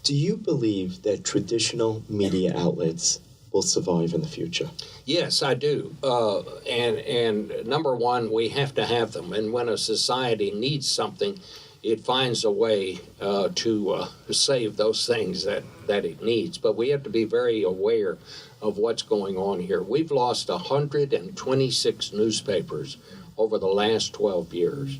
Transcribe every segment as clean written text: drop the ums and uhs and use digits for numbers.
Do you believe that traditional media outlets will survive in the future? Yes, I do. And number one, we have to have them. And when a society needs something, it finds a way to save those things that it needs. But we have to be very aware of what's going on here. We've lost 126 newspapers over the last 12 years.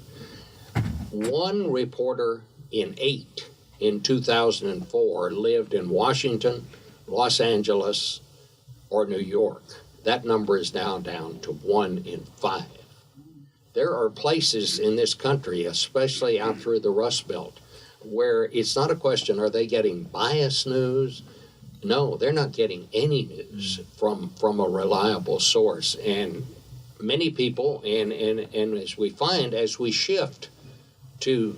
One reporter in 8 in 2004 lived in Washington, Los Angeles, or New York. That number is now down to 1 in 5. There are places in this country, especially out through the Rust Belt, where it's not a question, are they getting biased news? No, they're not getting any news from a reliable source. And many people, and as we find, as we shift to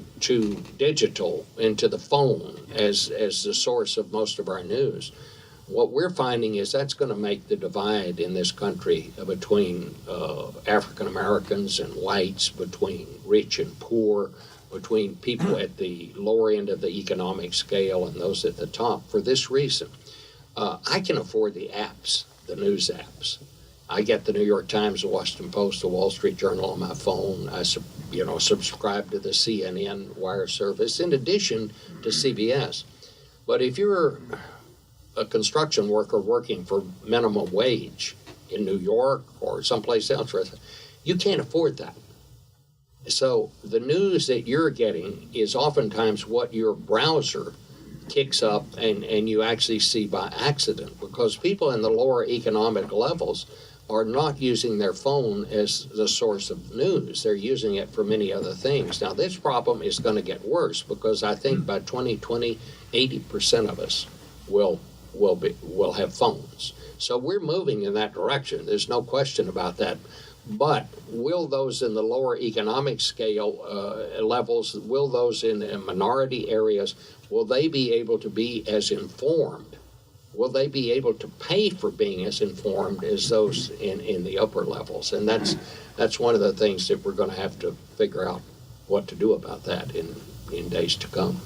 digital and to the phone as the source of most of our news, what we're finding is that's going to make the divide in this country between African Americans and whites, between rich and poor, between people at the lower end of the economic scale and those at the top. For this reason, I can afford the apps, the news apps. I get the New York Times, the Washington Post, the Wall Street Journal on my phone. I subscribe to the CNN wire service in addition to CBS. But if you're a construction worker working for minimum wage in New York or someplace else, you can't afford that. So the news that you're getting is oftentimes what your browser kicks up and you actually see by accident, because people in the lower economic levels are not using their phone as the source of news. They're using it for many other things. Now, this problem is going to get worse because I think by 2020, 80% of us will have phones. So we're moving in that direction. There's no question about that. But will those in the lower economic scale levels, will those in minority areas, will they be able to be as informed? Will they be able to pay for being as informed as those in the upper levels? And that's one of the things that we're going to have to figure out what to do about that in days to come.